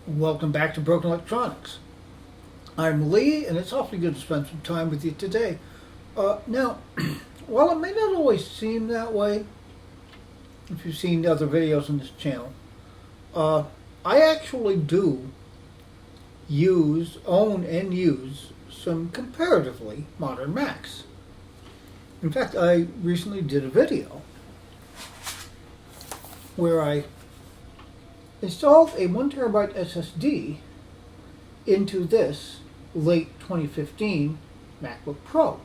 Welcome back to Broken Electronics. I'm Lee, and it's awfully good to spend some time with you today. Now, while it may not always seem that way, if you've seen other videos on this channel, I actually do own and use some comparatively modern Macs. In fact, I recently did a video where I installed a 1TB SSD into this late 2015 MacBook Pro,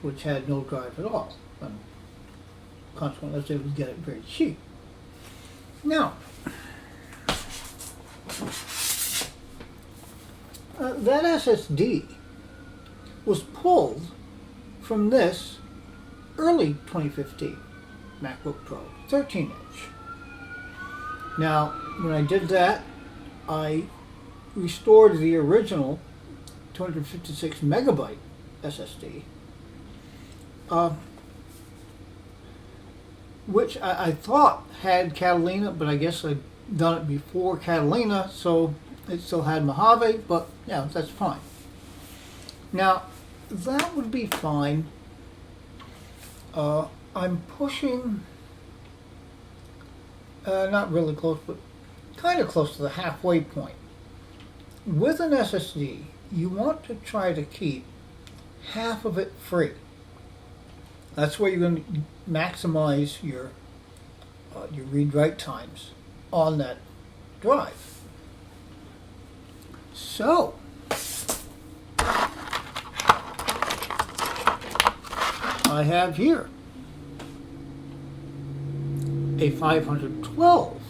which had no drive at all. And consequently, I was able to get it very cheap. Now, that SSD was pulled from this early 2015 MacBook Pro 13-inch. Now, when I did that, I restored the original 256 megabyte SSD, which I thought had Catalina, but I guess I'd done it before Catalina, so it still had Mojave, but yeah, that's fine. Now, that would be fine. I'm pushing, not really close, but kind of close to the halfway point. With an SSD, you want to try to keep half of it free. That's where you're going to maximize your read-write times on that drive. So, I have here a 512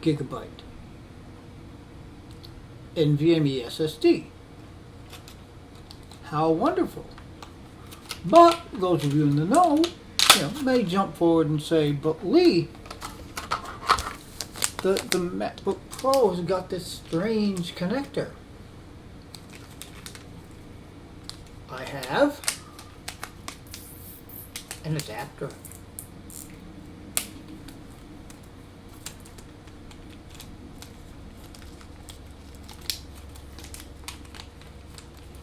gigabyte NVMe SSD. How wonderful. But those of you in the know, may jump forward and say, but Lee, the MacBook Pro has got this strange connector. I have an adapter.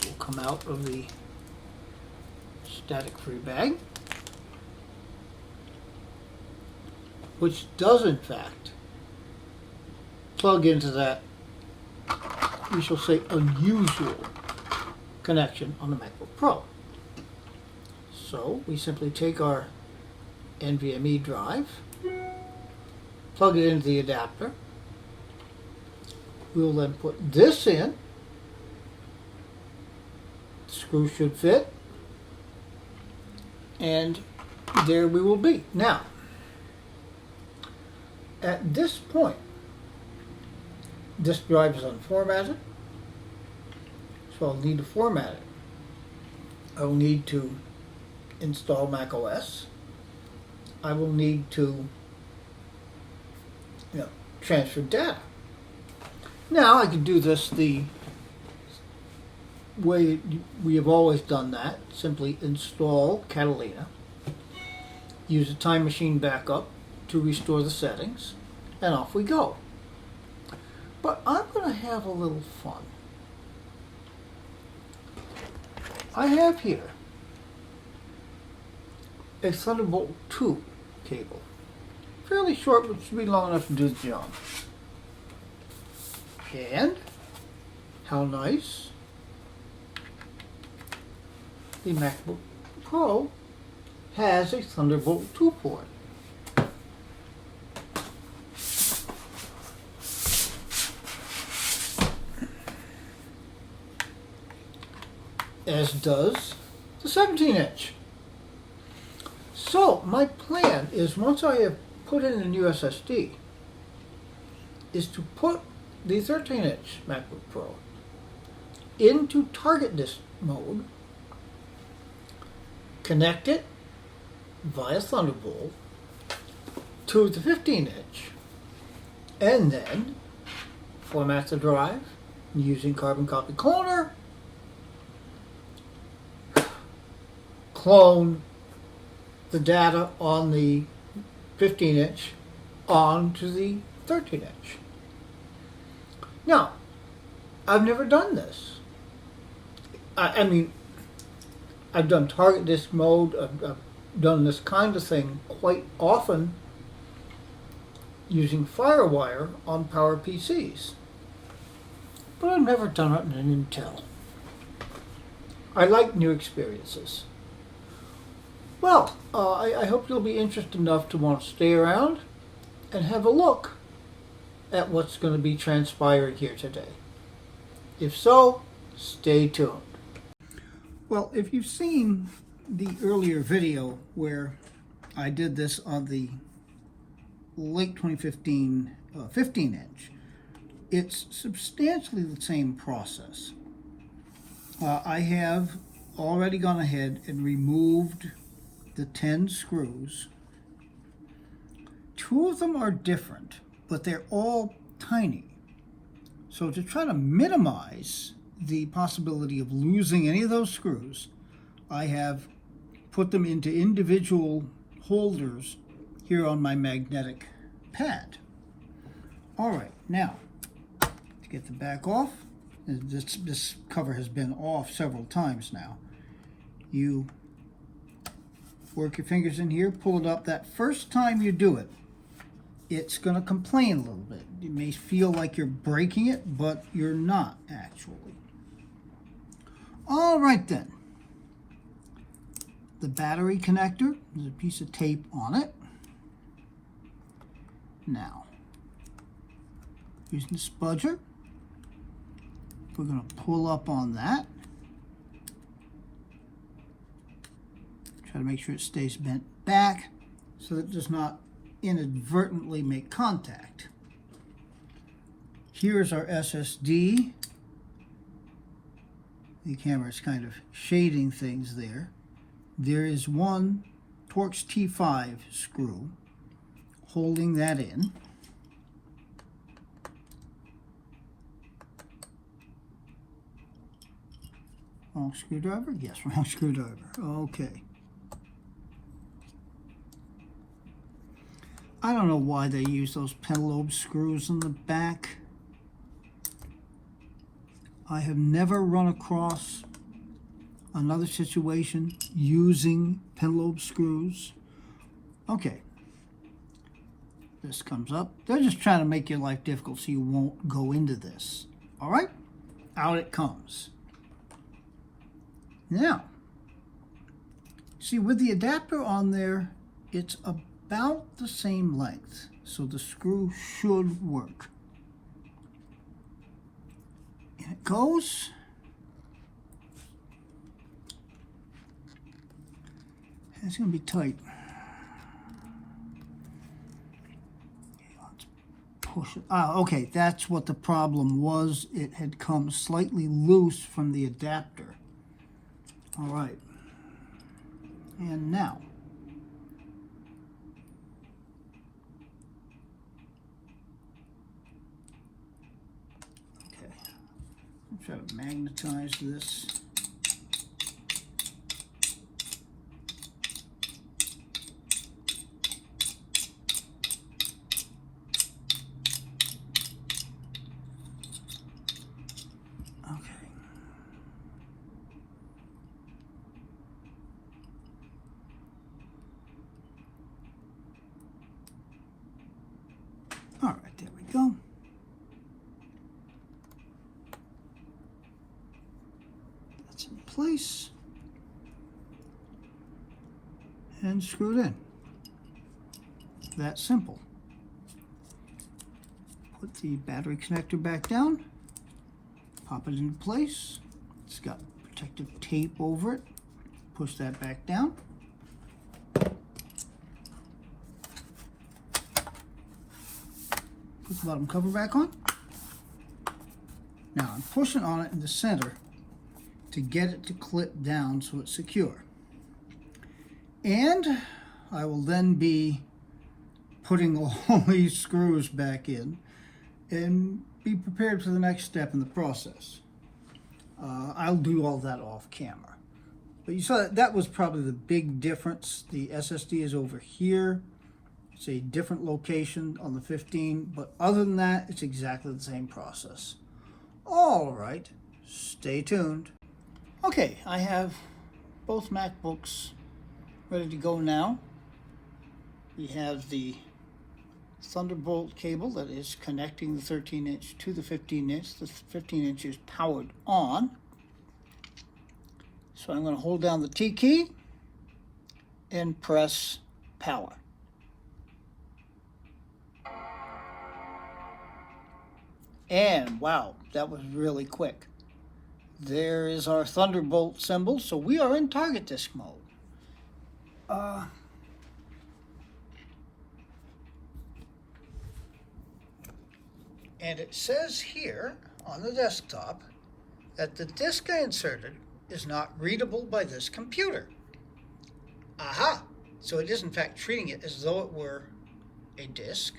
Will come out of the static free bag, which does in fact plug into that, we shall say, unusual connection on the MacBook Pro. So we simply take our NVMe drive, plug it into the adapter. We will then put this in. The screw should fit. And there we will be. Now, at this point, this drive is unformatted, so I'll need to format it. I will need to install Mac OS. I will need to transfer data. Now I can do this the way we have always done that. Simply install Catalina, use a Time Machine backup to restore the settings, and off we go. But I'm going to have a little fun. I have here a Thunderbolt 2 cable. Fairly short, but should be long enough to do the job. And, how nice, the MacBook Pro has a Thunderbolt 2 port. As does the 17-inch. So my plan is, once I have put in a new SSD, is to put the 13-inch MacBook Pro into target disk mode, connect it via Thunderbolt to the 15-inch, and then format the drive using Carbon Copy Cloner, clone the data on the 15-inch onto the 13-inch. Now, I've never done this. I mean, I've done target disk mode, I've done this kind of thing quite often using FireWire on Power PCs. But I've never done it in an Intel. I like new experiences. Well, I hope you'll be interested enough to want to stay around and have a look at what's going to be transpiring here today. If so, stay tuned. Well, if you've seen the earlier video where I did this on the late 2015 15-inch, it's substantially the same process. I have already gone ahead and removed the 10 screws. 2 of them are different, but they're all tiny. So to try to minimize the possibility of losing any of those screws, I have put them into individual holders here on my magnetic pad. All right, now to get the back off, this cover has been off several times now. You work your fingers in here, pull it up. That first time you do it, it's going to complain a little bit. You may feel like you're breaking it, but you're not actually. All right then. The battery connector, there's a piece of tape on it. Now, using the spudger, we're going to pull up on that. Try to make sure it stays bent back so that it does not inadvertently make contact. Here's our SSD. The camera is kind of shading things there. There is one Torx T5 screw holding that in. Wrong screwdriver? Yes, wrong screwdriver. Okay. I don't know why they use those pentalobe screws in the back. I have never run across another situation using pentalobe screws. Okay. This comes up. They're just trying to make your life difficult so you won't go into this. All right? Out it comes. Now, see, with the adapter on there, it's about the same length, so the screw should work. And it goes. It's going to be tight. Let's push it. Okay, that's what the problem was. It had come slightly loose from the adapter. All right. And now, okay, I'll try to magnetize this. All right, there we go. That's in place and screwed in. That simple. Put the battery connector back down, pop it into place. It's got protective tape over it. Push that back down. Put the bottom cover back on. Now I'm pushing on it in the center to get it to clip down so it's secure. And I will then be putting all these screws back in and be prepared for the next step in the process. I'll do all that off camera. But you saw that was probably the big difference. The SSD is over here. It's a different location on the 15, but other than that, it's exactly the same process. All right, stay tuned. Okay, I have both MacBooks ready to go now. We have the Thunderbolt cable that is connecting the 13-inch to the 15-inch. The 15-inch is powered on. So I'm going to hold down the T key and press power. And wow, that was really quick. There is our Thunderbolt symbol, so we are in target disk mode. And it says here on the desktop that the disk I inserted is not readable by this computer. Aha! So it is in fact treating it as though it were a disk.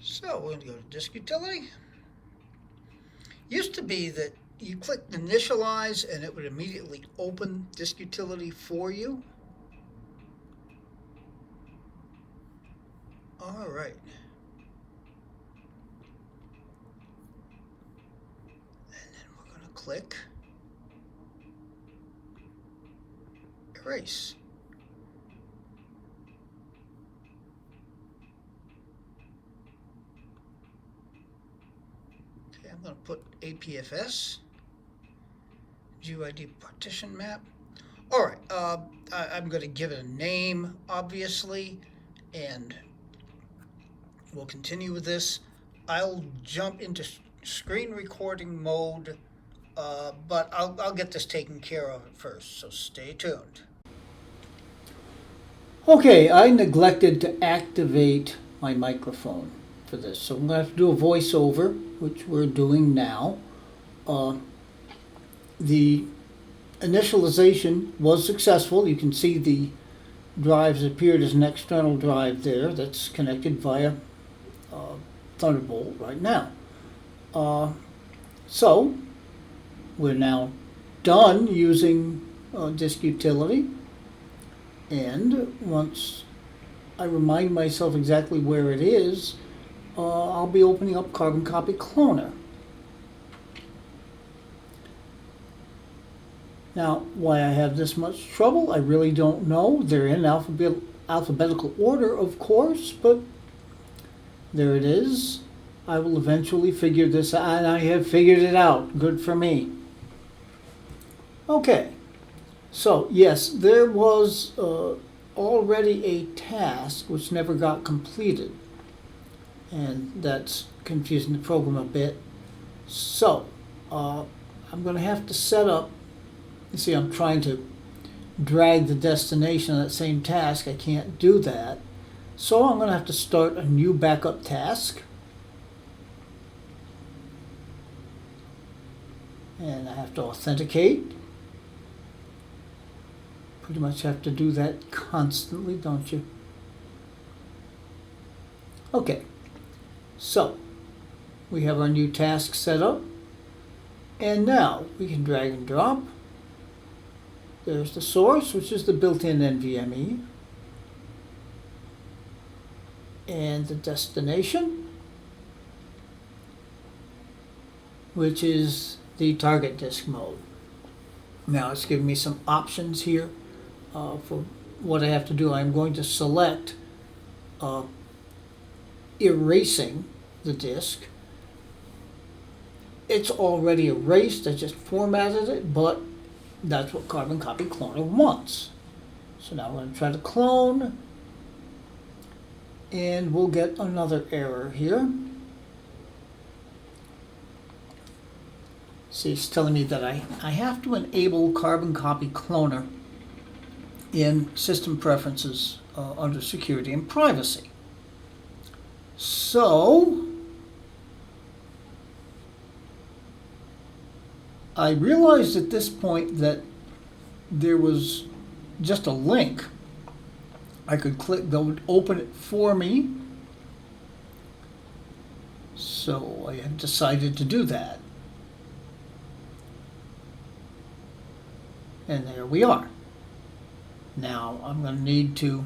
So we're going to go to Disk Utility. Used to be that you click Initialize and it would immediately open Disk Utility for you. All right. And then we're going to click Erase. Okay, I'm going to put APFS, GUID partition map. All right, I'm going to give it a name, obviously, and we'll continue with this. I'll jump into screen recording mode, but I'll get this taken care of first, so stay tuned. Okay, I neglected to activate my microphone for this, so I'm going to have to do a voiceover, which we're doing now. The initialization was successful. You can see the drives appeared as an external drive there that's connected via Thunderbolt right now. So we're now done using Disk Utility, and once I remind myself exactly where it is, I'll be opening up Carbon Copy Cloner. Now, why I have this much trouble, I really don't know. They're in alphabetical order, of course, but there it is. I will eventually figure this out, and I have figured it out. Good for me. Okay, so yes, there was already a task which never got completed, and that's confusing the program a bit. So, I'm going to have to set up. You see, I'm trying to drag the destination of that same task. I can't do that. So I'm going to have to start a new backup task. And I have to authenticate. Pretty much have to do that constantly, don't you? Okay. So we have our new task set up. And now we can drag and drop. There's the source, which is the built-in NVMe, and the destination, which is the target disk mode. Now it's giving me some options here for what I have to do. I'm going to select erasing the disk. It's already erased, I just formatted it, but that's what Carbon Copy Cloner wants. So now we're going to try to clone, and we'll get another error here. See, it's telling me that I have to enable Carbon Copy Cloner in System Preferences under Security and Privacy. So I realized at this point that there was just a link. I could click, that would open it for me. So I have decided to do that. And there we are. Now I'm going to need to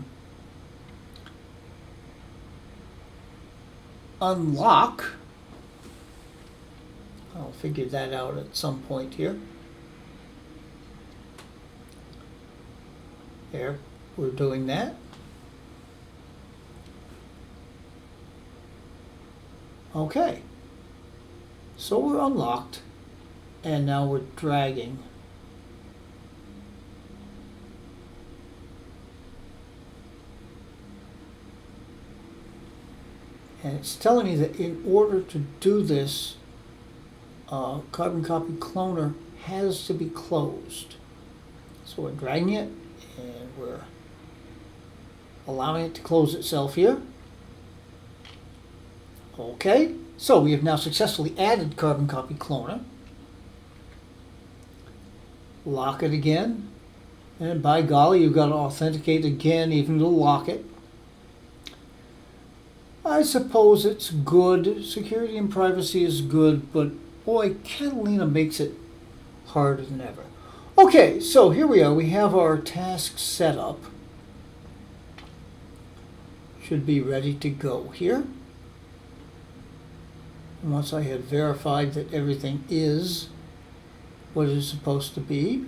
unlock. I'll figure that out at some point here. There, we're doing that. Okay, so we're unlocked, and now we're dragging. And it's telling me that in order to do this, Carbon Copy Cloner has to be closed. So we're dragging it, and we're allowing it to close itself here. Okay, so we have now successfully added Carbon Copy Cloner. Lock it again, and by golly, you've got to authenticate again even to lock it. I suppose it's good. Security and privacy is good, but boy, Catalina makes it harder than ever. Okay, so here we are. We have our task set up. Should be ready to go here. And once I had verified that everything is what it's supposed to be,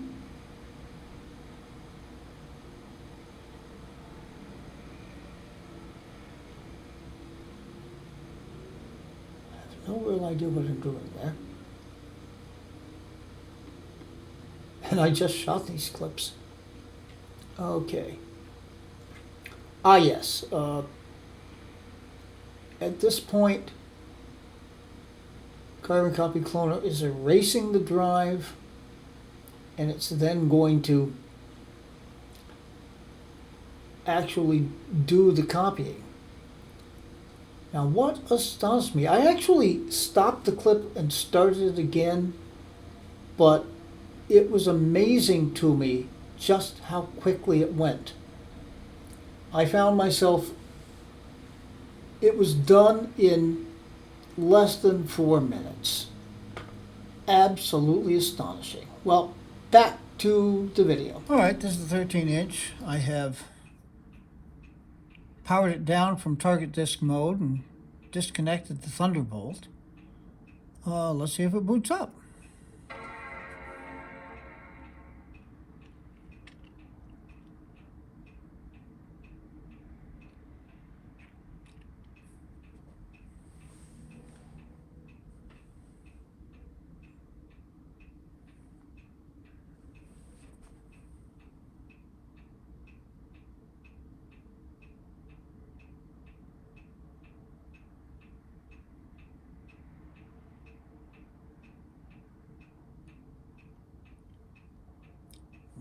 I have no real idea what I'm doing there. And I just shot these clips. Okay. Ah, yes. At this point, Carbon Copy Cloner is erasing the drive, and it's then going to actually do the copying. Now, what astonished me, I actually stopped the clip and started it again, but it was amazing to me just how quickly it went. I found myself, it was done in less than 4 minutes. Absolutely astonishing. Well, back to the video. All right, this is the 13-inch. I have powered it down from target disk mode and disconnected the Thunderbolt. Let's see if it boots up.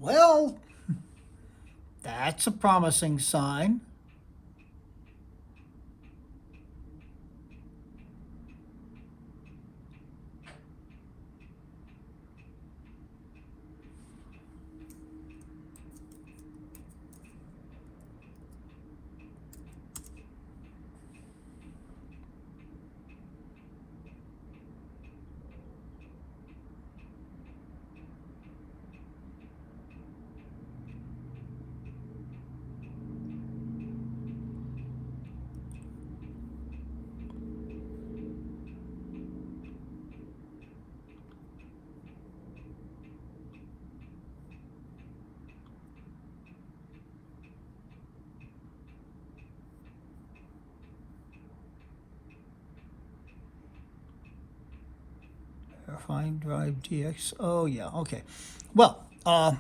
Well, that's a promising sign. Verifying drive DX. Oh, yeah, okay. Well, a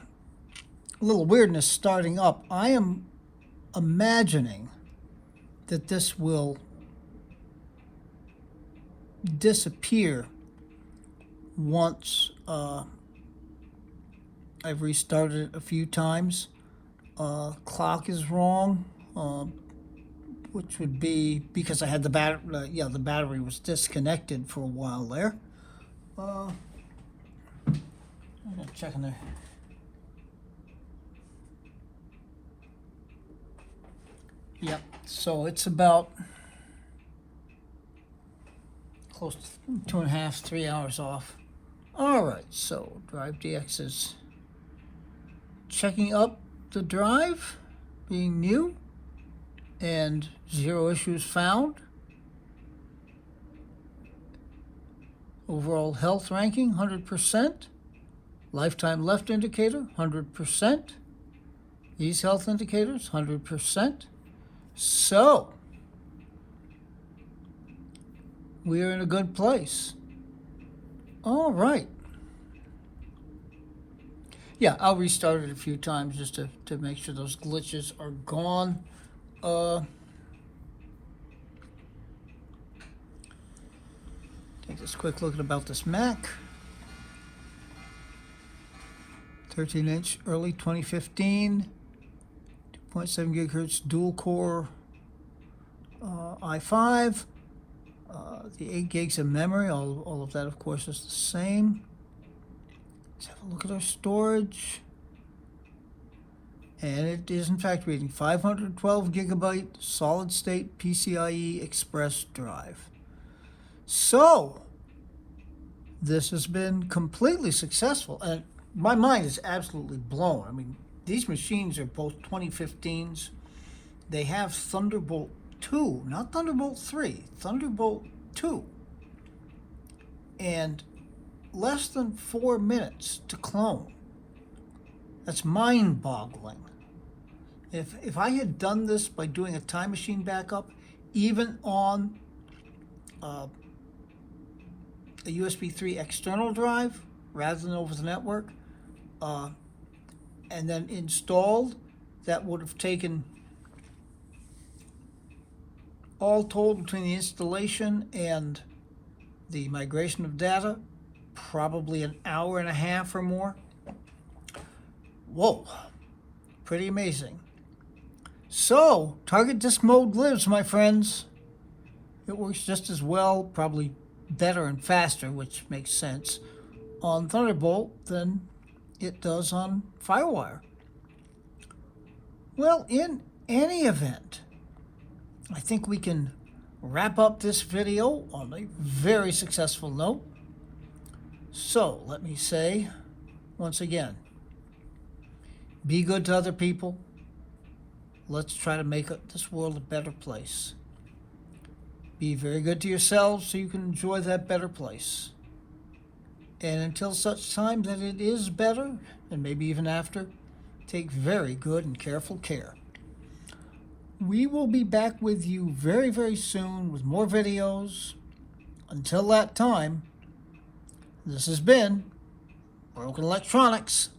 little weirdness starting up. I am imagining that this will disappear once I've restarted it a few times. Clock is wrong, which would be because I had the battery. Yeah, the battery was disconnected for a while there. I'm checking there. Yep. So it's about close to 2.5, 3 hours off. All right, so Drive DX is checking up the drive, being new, and 0 issues found. Overall health ranking, 100%. Lifetime left indicator, 100%. These health indicators, 100%. So, we are in a good place. All right. Yeah, I'll restart it a few times just to make sure those glitches are gone. Take this quick look at about this Mac. 13-inch, early 2015, 2.7 gigahertz dual core i5. The 8 gigs of memory, all of that, of course, is the same. Let's have a look at our storage. And it is, in fact, reading 512 gigabyte solid-state PCIe Express drive. So, this has been completely successful. And my mind is absolutely blown. I mean, these machines are both 2015s. They have Thunderbolt 2, not Thunderbolt 3, Thunderbolt 2. And less than 4 minutes to clone. That's mind-boggling. If I had done this by doing a time machine backup, even on a USB 3 external drive, rather than over the network, and then installed, that would have taken, all told, between the installation and the migration of data, probably an hour and a half or more. Whoa, pretty amazing. So, target disk mode lives, my friends. It works just as well, probably better and faster, which makes sense, on Thunderbolt than it does on Firewire. Well, in any event, I think we can wrap up this video on a very successful note. So, let me say, once again, be good to other people. Let's try to make this world a better place. Be very good to yourselves so you can enjoy that better place. And until such time that it is better, and maybe even after, take very good and careful care. We will be back with you very, very soon with more videos. Until that time, this has been Broken Electronics.